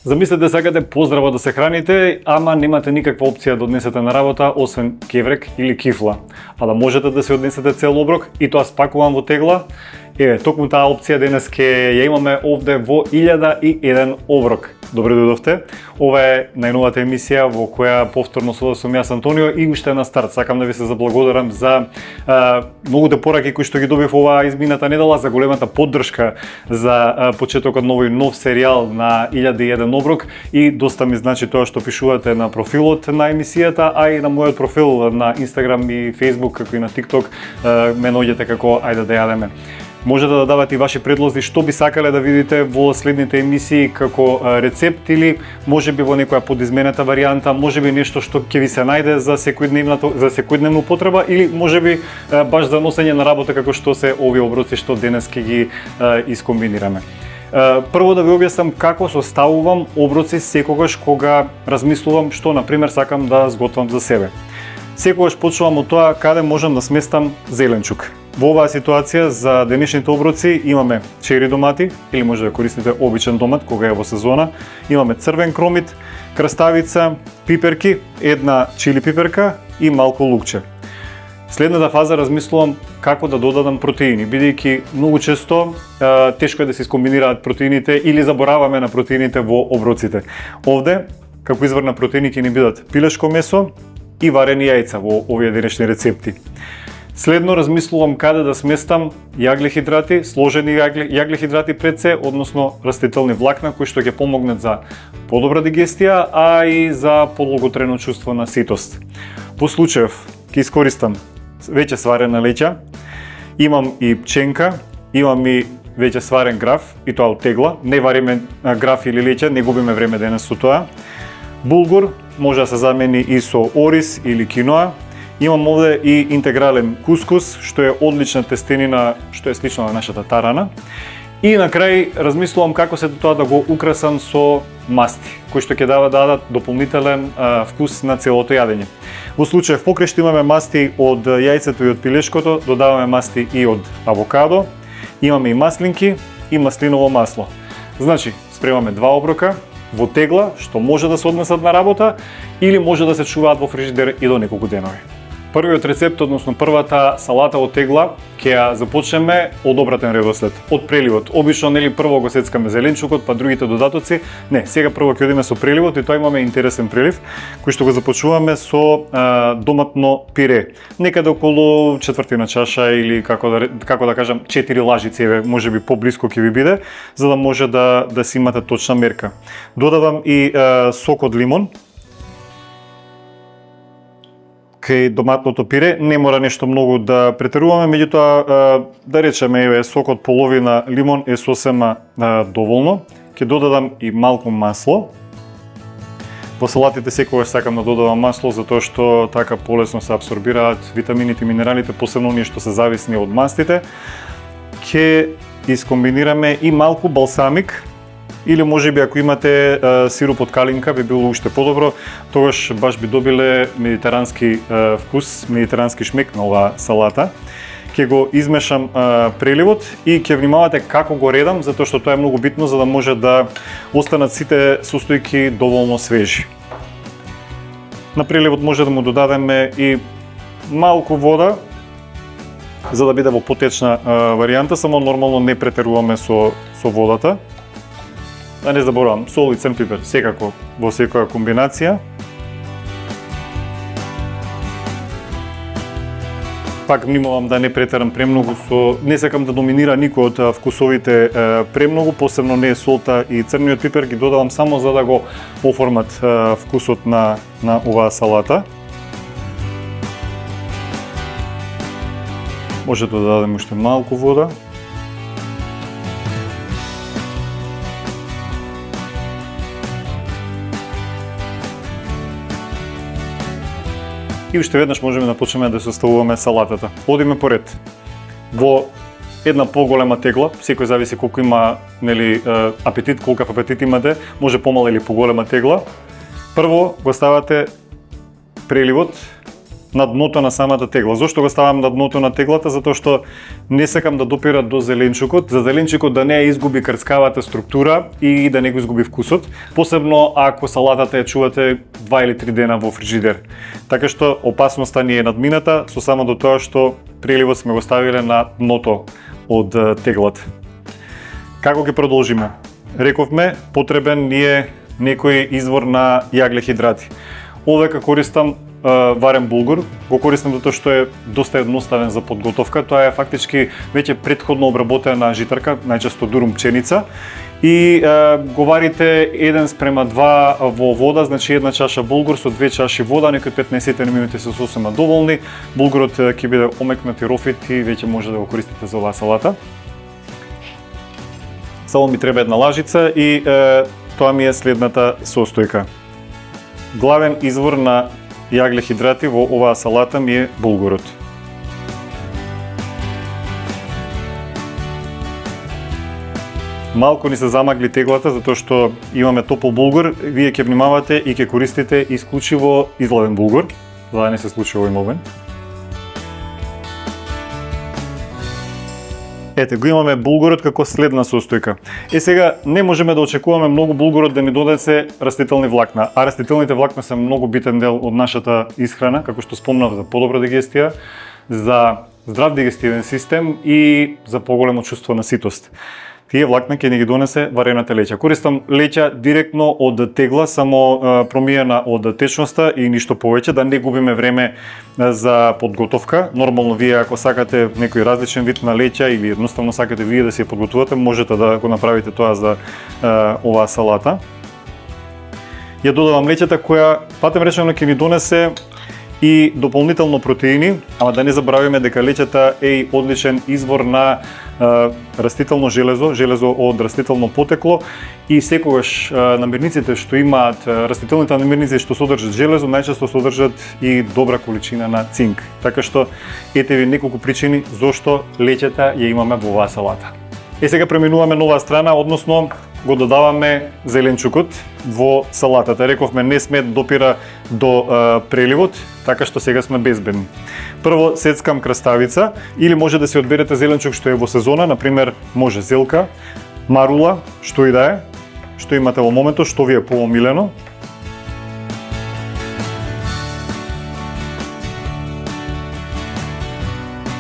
Замислете сакате поздраво да се храните, ама немате никаква опција да однесете на работа освен кеврек или кифла. А да можете да се однесете цел оброк и тоа спакуван во тегла, токму таа опција денес ќе ја имаме овде во 1001 оброк. Добре дојдовте. Ова е најновата емисија во која повторно со вас сум јас Антонио и уште на старт сакам да ви се заблагодарам за многуте пораки кои што ги добив оваа измината недела, за големата поддршка за почетокот на овој нов серијал на 1001 оброк и доста ми значи тоа што пишувате на профилот на емисијата, а и на мојот профил на Instagram и Facebook, како и на TikTok ме наоѓате како ајде да јадеме. Можете да давате и ваши предлози што би сакале да видите во следните емисии како рецепт или можеби во некоја подизменета варијанта, можеби нешто што ќе ви се најде за секојдневна употреба или можеби баш за носење на работа како што се овие оброци што денес ќе ги искомбинираме. Прво да ви објаснам како составувам оброци секогаш кога размислувам што на пример сакам да сготвам за себе. Секогаш почнувам од тоа каде можам да сместам зеленчук. Во оваа ситуација за денешните оброци имаме чери домати или може да користите обичен домат кога е во сезона. Имаме црвен кромит, краставица, пиперки, една чили пиперка и малку лукче. Следната фаза размислувам како да додадам протеини, бидејќи многу често тешко е да се искомбинираат протеините или забораваме на протеините во оброците. Овде, како извор на протеини ќе ни бидат пилешко месо и варени јајца во овие денешни рецепти. Следно размислувам каде да сместам јаглехидрати, сложени јаглехидрати пред се, односно растителни влакна кои што ќе помогнат за подобра дигестија, а и за подолготрено чувство на ситост. По случајов ќе искористам веќе сварена леќа, имам и пченка, имам и веќе сварен граф и тоа од тегла, не вариме граф или леќа, не губиме време денес со тоа. Булгур може да се замени и со ориз или киноа. Имам овде и интегрален кускус, што е одлична тестенина, што е слична на нашата тарана. И на крај размислувам како се тоа да го украсам со масти, кои што ќе дадат дополнителен вкус на целото јадење. Во случај покрај што имаме масти од јајцето и од пилешкото, додаваме масти и од авокадо, имаме и маслинки и маслиново масло. Значи, спремаме два оброка во тегла, што може да се однесат на работа или може да се чуваат во фрижидер и до неколку денови. Првиот рецепт, односно првата салата од тегла, ќе ја започнеме од обратен редослед, од преливот. Обично нели прво го сецкаме зеленчукот, па другите додатоци. Не, сега прво ќе одиме со преливот и тоа имаме интересен прелив, кој што го започнуваме со доматно пире. Некаде околу четвртина чаша или како да кажам 4 лажици, можеби поблиско ќе ви биде, за да може да си имате точна мерка. Додавам и сок од лимон. Кај доматното пире не мора нешто многу да претеруваме, меѓутоа да речеме сок од половина лимон е сосема доволно. Ќе додадам и малку масло. Во салатите секогаш сакам да додавам масло затоа што така полесно се апсорбираат витамините и минералите, посебно оние што се зависни од мастите. Ќе искомбинираме и малку балсамик. Или можеби ако имате сируп од калинка би било уште подобро, тогаш баш би добиле медитерански вкус, медитерански шмек на оваа салата. Ќе го измешам преливот и ќе внимавате како го редам, затоа што тоа е многу битно за да може да останат сите состојки доволно свежи. На преливот може да му додадеме и малку вода, за да биде во потечна варијанта, само нормално не претеруваме со водата. Да не заборавам, сол и црн пипер, секако во секоја комбинација. Пак внимавам да не претерам премногу не сакам да доминира никој од вкусовите премногу, посебно не солта и црниот пипер, ги додавам само за да го оформат вкусот на оваа салата. Може да додадеме уште малку вода. И уште веднаш можеме да почнеме да составуваме салатата. Одиме поред. Во една поголема тегла, секој зависи колку има апетит, колкав апетит имате, може помала или поголема тегла. Прво го ставате преливот на дното на самата тегла. Зошто го ставам на дното на теглата? Затоа што не сакам да допира до зеленчукот, за зеленчукот да не изгуби крцкавата структура и да не го изгуби вкусот, посебно ако салатата ја чувате 2 или 3 дена во фриџидер. Така што опасноста ни е надмината со само до тоа што преливот сме го ставиле на дното од теглата. Како ќе продолжиме? Рековме, потребен ни е некој извор на јаглехидрати. Овека користам варен булгур, го користам затоа што е доста едноставен за подготовка. Тоа е фактички веќе претходно обработена житарка, најчесто дурум пченица, и го варите 1:2 во вода, значи 1 чаша булгур со 2 чаши вода, некои 15 минути се сосема доволни. Булгурот ќе биде омекнат и рофит и веќе може да го користите за оваа салата. Само ми треба една лажица и тоа ми е следната состојка. Главен извор на јаглехидрати во оваа салата ми е булгурот. Малку ни се замагли теглата затоа што имаме топол булгур, вие ќе внимавате и ќе користите исклучиво изладен булгур, за да не се случи овој момент. Ете, го имаме булгурот како следна состојка. Сега не можеме да очекуваме многу булгурот да ни донесе растителни влакна, а растителните влакна се многу битен дел од нашата исхрана, како што спомнав, за подобра дигестија, за здрав дигестивен систем и за поголемо чувство на ситост. Тие влакна ќе ни ги донесе варената леќа. Користам леќа директно од тегла, само промиена од течноста и ништо повеќе, да не губиме време за подготовка. Нормално вие ако сакате некој различен вид на леќа или едноставно сакате вие да си ја подготвувате, можете да го направите тоа за оваа салата. Ја додавам леќата која патем речено ќе ни донесе и дополнително протеини, ама да не забравиме дека леќата е и одличен извор на растително железо, железо од растително потекло, и секогаш намирниците што имаат растителните намирници што содржат железо, најчесто содржат и добра количина на цинк. Така што ете ви неколку причини зошто леќата ја имаме во оваа салата. Сега преминуваме на оваа страна, односно го додаваме зеленчукот во салатата. Рековме не сме да допира до преливот, така што сега сме безбедни. Прво сецкам краставица, или може да си одберете зеленчук што е во сезона, например може зелка, марула, што и да е, што имате во моментот, што ви е поомилено.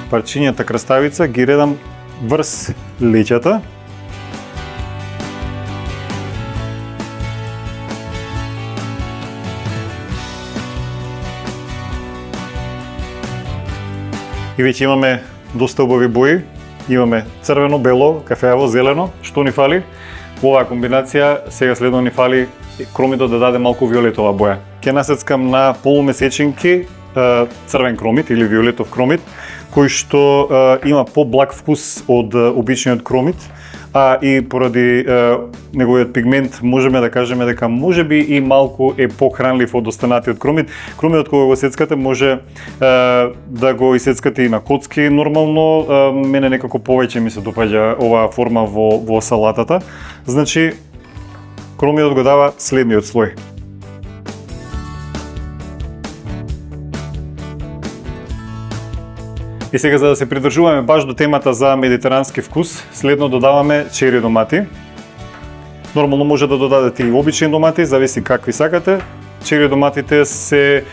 Парчињата краставица ги редам врз леќата. И веќе имаме доста убави бои, имаме црвено, бело, кафеаво, зелено. Што ни фали? Во оваа комбинација сега следно ни фали кромитот да даде малку виолетова боја. Ќе насецкам на полумесечинки црвен кромит или виолетов кромит, кој што има поблаг вкус од обичниот кромит, а и поради неговиот пигмент можеме да кажеме дека можеби и малку е похранлив од останатиот кромит. Кромитот кога го сецкате може да го исецкате и на коцки нормално, мене некако повеќе ми се допаѓа оваа форма во салатата. Значи кромитот го дава следниот слој. И сега за да се придржуваме баш до темата за медитерански вкус, следно додаваме чери домати. Нормално може да додадете и обични домати, зависи какви сакате. Чери доматите се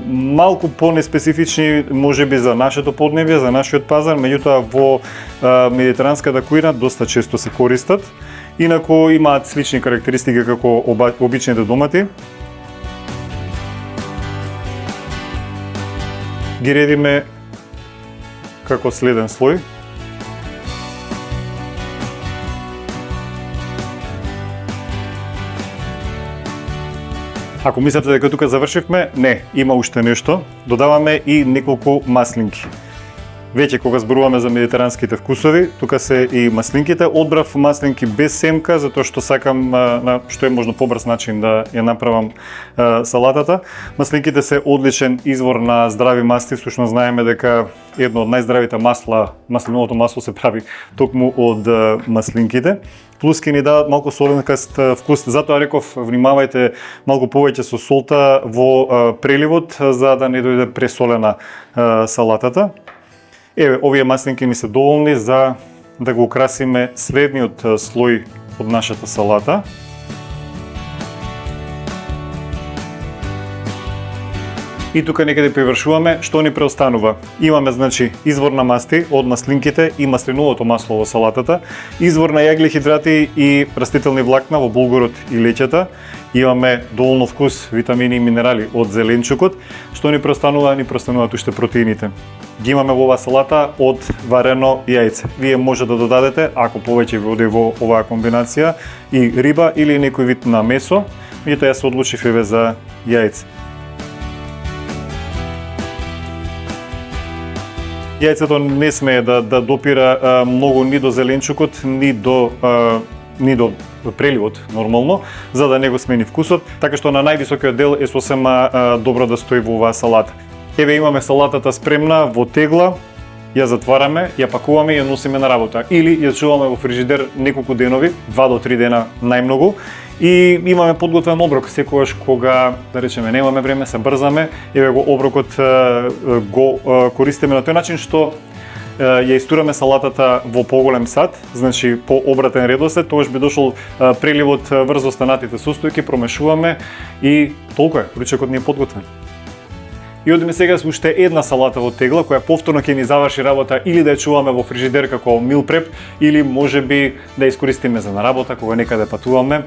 малку по-неспецифични можеби за нашето поднебје, за нашиот пазар, меѓутоа во медитеранската кујна доста често се користат. Инаку имаат слични карактеристики како обичните домати. Ги редиме како следен слој. Ако мислите дека тука завршивме, не, има уште нешто. Додаваме и неколку маслинки. Веќе кога зборуваме за медитеранските вкусови, тука се и маслинките. Одбрав маслинки без семка, затоа што сакам на што е можно побрз начин да ја направам салатата. Маслинките се одличен извор на здрави масти, всушност знаеме дека едно од најздравите масла, маслиновото масло се прави токму од маслинките. плюс ќе ни дадат малку соленкаст вкус. Затоа реков, внимавајте малку повеќе со солта во преливот, за да не дојде пресолена салатата. Еве, овие маслинки ни се доволни за да го украсиме средниот слој од нашата салата. И тука некаде привршуваме, што ни преостанува. Имаме, значи, извор на масти од маслинките и маслиновото масло во салатата, извор на јаглихидрати и растителни влакна во булгурот и леќата, имаме доволно вкус, витамини и минерали од зеленчукот. Што ни преостанува? Ни преостануваат уште протеините. Ги имаме во оваа салата од варено јајце. Вие може да додадете, ако повеќе ви оди во оваа комбинација, и риба или некој вид на месо, меѓутоа ја се одлучив еве за јајце. Јајцето не смее да допира многу ни до зеленчукот, ни до преливот нормално, за да не го смени вкусот, така што на највисокиот дел е сосема добро да стои во оваа салата. Еве имаме салатата спремна во тегла, ја затвараме, ја пакуваме и ја носиме на работа. Или ја чуваме во фрижидер неколку денови, 2 до 3 дена најмногу, и имаме подготвен оброк. Секогаш кога, да речеме, немаме време, се брзаме, еве го оброкот го користиме на тој начин што ја истураме салатата во поголем сад, значи по обратен редослед, тогаш би дошол преливот врз останатите состојки, промешуваме и толку е, ручекот ни е подготвен. И одиме сега со уште една салата во тегла, која повторно ќе ни заврши работа или да ја чуваме во фрижидер како мил преп, или можеби да искористиме за на работа кога некаде патуваме,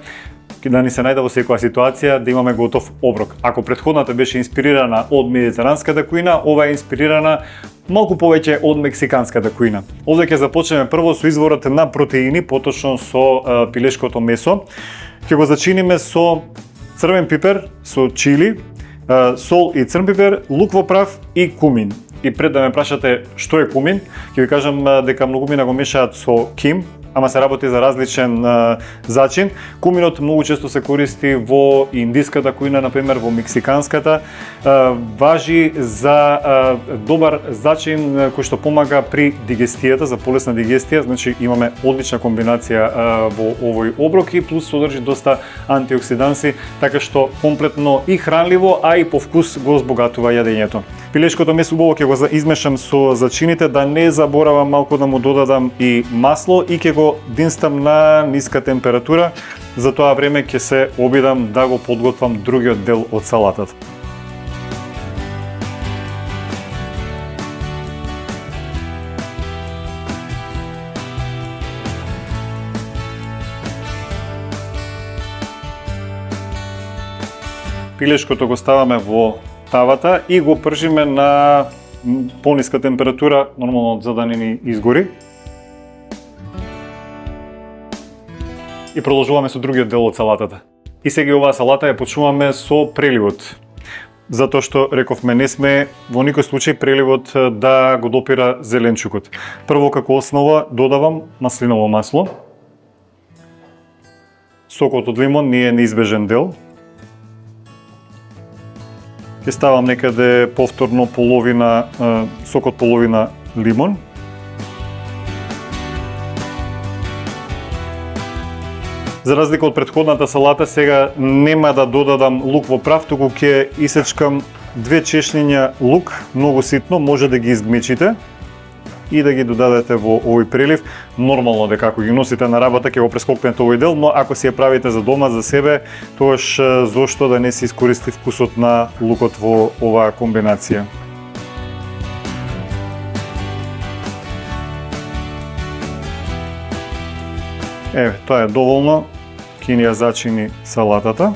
да ни се најде во секоја ситуација да имаме готов оброк. Ако претходната беше инспирирана од медитеранската кујна, ова е инспирирана малку повеќе од мексиканската кујна. Овде ќе започнеме прво со изворот на протеини, поточно со пилешкото месо. Ќе го зачиниме со црвен пипер, со чили, сол и црн пипер, лук во прав и кумин. И пред да ме прашате што е кумин, ќе ви кажам дека многумина го мешаат со ким, ама се работи за различен зачин. Куминот многу често се користи во индиската кујна, например во мексиканската. Важи за добар зачин кој што помага при дигестијата, за полесна дигестија, значи имаме одлична комбинација во овој оброк и плюс содржи доста антиоксиданси, така што комплетно и хранливо, а и по вкус го збогатува јадењето. Пилешкото месо убаво ќе го измешам со зачините, да не заборавам малку да му додадам и масло и ќе го динстам на ниска температура. За тоа време ќе се обидам да го подготвам другиот дел од салатата. Пилешкото го ставаме во тавата и го пржиме на пониска температура, нормално за да не ни изгори. И продолжуваме со другиот дел од салатата. И сега оваа салата ја почнуваме со преливот. Затоа што рековме не сме во никој случај преливот да го допира зеленчукот. Прво како основа додавам маслиново масло. Сокот од лимон не е неизбежен дел. Ќе ставам некаде повторно половина сокот половина лимон. За разлика од претходната салата, сега нема да додадам лук во прав, туку ќе исечкам 2 чешниња лук, многу ситно, може да ги изгмечите и да ги додадете во овој прелив. Нормално дека ако ги носите на работа ќе го прескокнете овој дел, но ако си ја правите за дома, за себе, тогаш зошто да не се искористи вкусот на лукот во оваа комбинација. Еве, тоа е доволно. Ќе ни ја зачини салатата.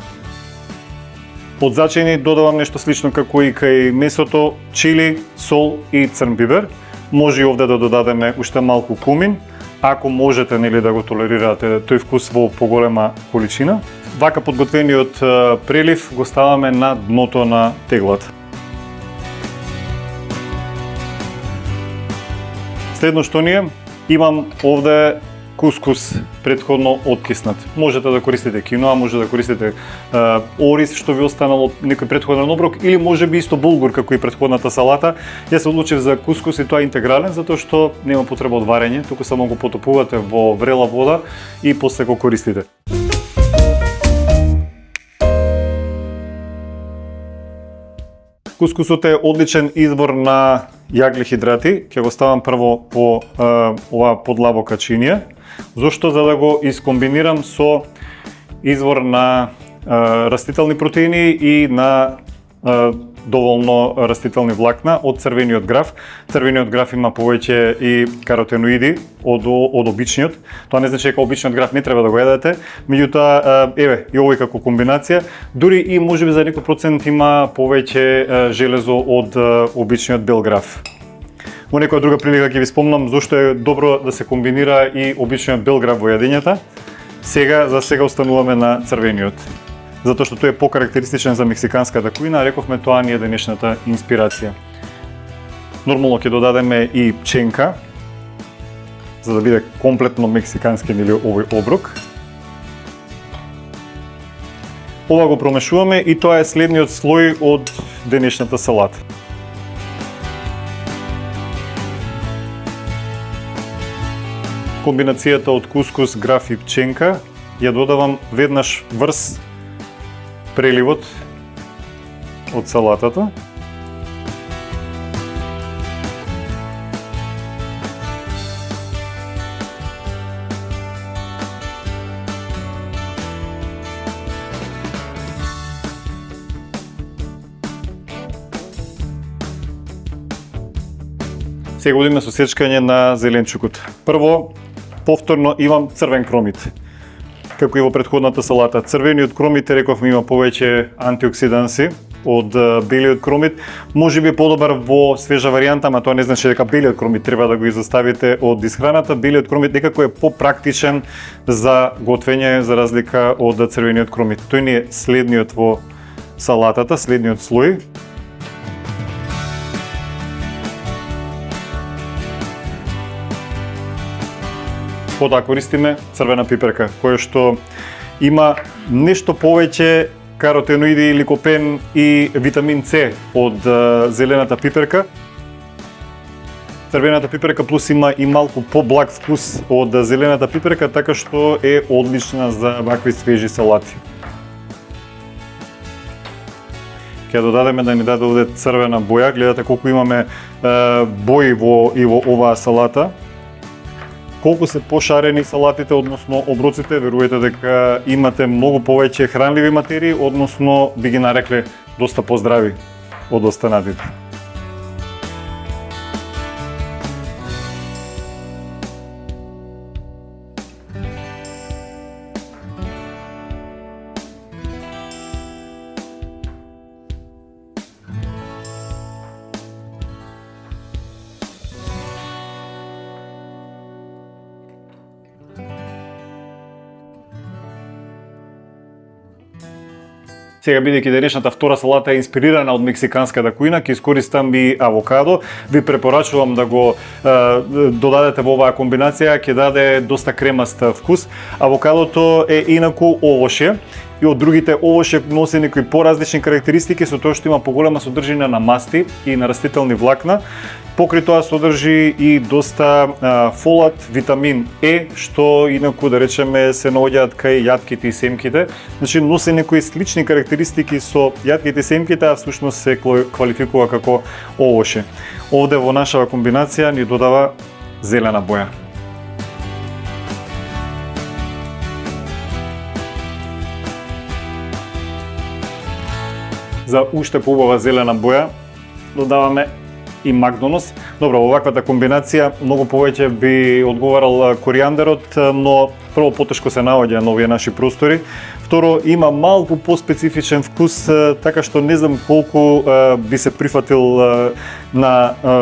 Од зачини додавам нешто слично како и кај месото, чили, сол и црн пипер. Може и овде да додадеме уште малку кумин, ако можете нели да го толерирате тој вкус во поголема количина. Вака подготвениот прелив го ставаме на дното на теглата. Следно што имам овде кускус претходно откиснат. Можете да користите киноа, може да користите ориз што ви останало некој претходен оброк или можеби исто булгур како и претходната салата. Јас се одлучив за кускус и тоа е интегрален затоа што нема потреба од варење, туку само го потопувате во врела вода и после го користите. Кускусот е одличен избор на јаглихидрати. Ќе го ставам прво по ова подлабока чинија. Зошто? За да го искомбинирам со извор на растителни протеини и на доволно растителни влакна од црвениот граф. Црвениот граф има повеќе и каротеноиди од обичниот. Тоа не значи дека обичниот граф не треба да го едете, меѓутоа еве и овој како комбинација, дури и можеби за некој процент има повеќе железо од обичниот бел граф. Во некоја друга прилика ќе ви спомнам зошто е добро да се комбинира и обичниот бел граф во јадењата. За сега остануваме на црвениот. Затоа што тој е покарактеристичен за мексиканската кујна, рековме тоа ни е денешната инспирација. Нормално ќе додадеме и пченка, за да биде комплетно мексикански или овој оброк. Ова го промешуваме и тоа е следниот слој од денешната салата. Комбинацијата од кускус, граф и пченка ја додавам веднаш врз преливот од салатата. Сега одиме со сечкање на зеленчукот. Прво, повторно имам црвен кромит. Како и во претходната салата. Црвениот кромит, рековме, има повеќе антиоксиданси од белиот кромит. Може би подобар во свежа варијанта, ама тоа не значи дека белиот кромит треба да го изоставите од исхраната. Белиот кромит некако е попрактичен за готвење за разлика од црвениот кромит. Тој ни е следниот во салатата, следниот слој. Потоа користиме црвена пиперка, која што има нешто повеќе каротеноиди, ликопен и витамин С од зелената пиперка. Црвената пиперка плюс има и малку поблаг вкус од зелената пиперка, така што е одлична за вакви свежи салати. Ќе додадеме да ни даде овде црвена боја, гледате колку имаме бои во оваа салата. Колку се пошарени салатите, односно оброците, верувајте дека имате многу повеќе хранливи материи, односно би ги нарекле доста поздрави од останатите. Сега, бидејќи денешната втора салата е инспирирана од мексиканската кујна, ќе искористам и авокадо. Ви препорачувам да го додадете во оваа комбинација, ќе даде доста кремаст вкус. Авокадото е инаку овошје и од другите овошје носи некои поразлични карактеристики со тоа што има поголема содржина на масти и на растителни влакна. Покрај тоа содржи и доста фолат, витамин Е, што инаку да речеме се наоѓаат кај јатките и семките. Значи носи некои слични карактеристики со јатките и семките, а всушност се квалификува како овошје. Овде во нашава комбинација ни додава зелена боја. За уште поубава зелена боја додаваме и магдонос. Добро, оваквата комбинација многу повеќе би одговарал коријандерот, но прво потешко се наоѓа на овие наши простори. Второ, има малку поспецифичен вкус, така што не знам колку би се прифатил на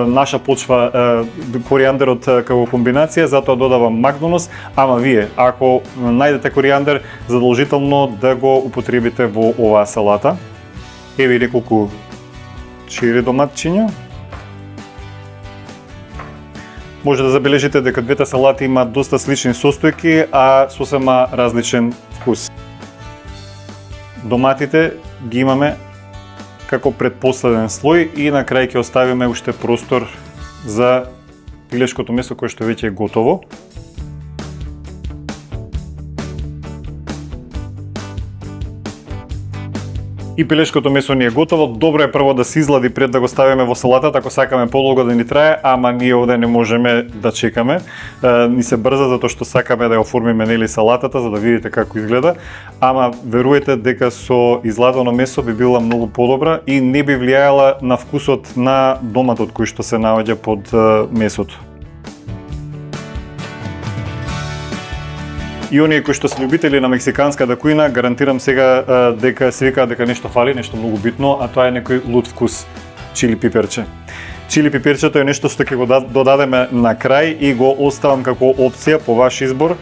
наша почва коријандерот како комбинација, затоа додавам магдонос, ама вие, ако најдете коријандер, задолжително да го употребите во оваа салата. Еве неколку чери доматчиња. Може да забележите дека двете салати имаат доста слични состојки, а сосема различен вкус. Доматите ги имаме како предпоследен слој и на крај ќе оставиме уште простор за пилешкото месо кое што веќе е готово. И пилешкото месо ни е готово. Добро е прво да се излади пред да го ставиме во салатата, ако сакаме подолго да ни трае, ама ние овде не можеме да чекаме. Ни се брза затоа што сакаме да ја оформиме нели салатата за да видите како изгледа, ама веруете дека со изладено месо би била многу подобра и не би влијаела на вкусот на доматот кој што се наоѓа под месото. И оние кои што се љубители на мексиканската кујна, гарантирам сега дека се викаат дека нешто фали, нешто многу битно, а тоа е некој луд вкус, чили пиперче. Чили пиперчето е нешто што ќе го додадеме на крај и го оставам како опција по ваш избор.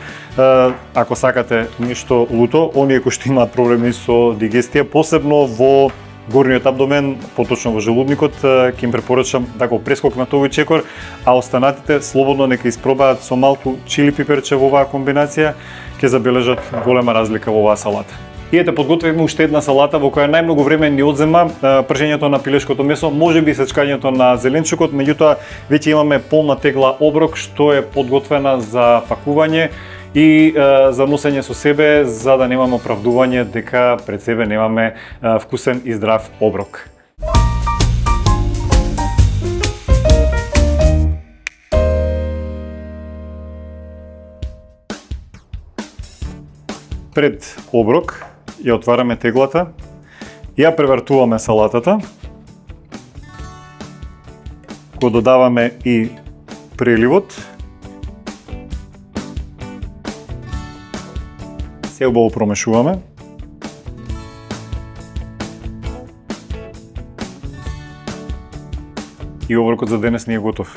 Ако сакате нешто луто, оние кои што имаат проблеми со дигестија, посебно во горниот абдомен, поточно во желудникот, ќе им препорачам да го прескокнат овој чекор, а останатите слободно нека испробаат со малку чили пиперче во оваа комбинација, ќе забележат голема разлика во оваа салата. И ете, подготвивме уште една салата во која најмногу време ни одзема пржењето на пилешкото месо, можеби сечкањето на зеленчукот, меѓутоа веќе имаме полна тегла оброк што е подготвена за пакување и за носење со себе, за да немаме оправдување дека пред себе немаме вкусен и здрав оброк. Пред оброк ја отвараме теглата, ја превртуваме салатата, го додаваме и преливот, се убаво промешуваме. И оброкот за денес ни е готов.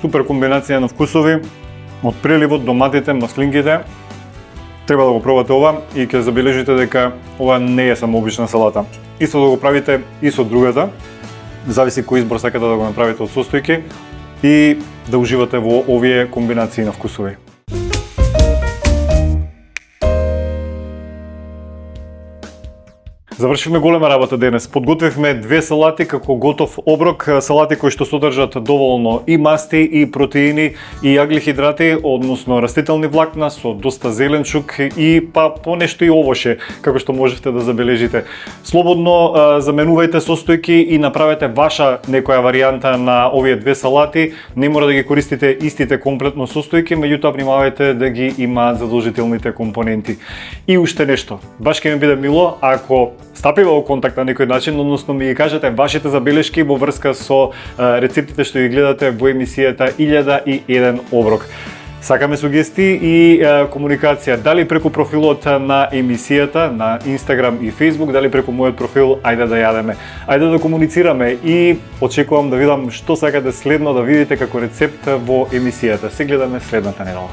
Супер комбинација на вкусови, од преливот, доматите, маслинките. Треба да го пробате ова и ќе забележите дека ова не е само обична салата. Исто да го правите и со другата, зависи кој избор сакате да го направите од состојки и да уживате во овие комбинации на вкусови. Завршивме голема работа денес. Подготвивме две салати како готов оброк, салати кои што содржат доволно и масти, и протеини, и јаглихидрати, односно растителни влакна со доста зеленчук и па понешто и овоше, како што можете да забележите. Слободно заменувајте состојки и направете ваша некоја варијанта на овие две салати. Не мора да ги користите истите комплетно состојки, меѓутоа внимавајте да ги имаат задолжителните компоненти. И уште нешто, баш ќе ми биде мило ако стапива во контакт на некој начин, односно ми ги кажете вашите забелешки во врска со рецептите што ги гледате во емисијата 1001 оброк. Сакаме сугестии и комуникација, дали преку профилот на емисијата на Instagram и Facebook, дали преку мојот профил, ајде да јадеме. Ајде да комуницираме и очекувам да видам што сакате следно да видите како рецепт во емисијата. Се гледаме следната недела.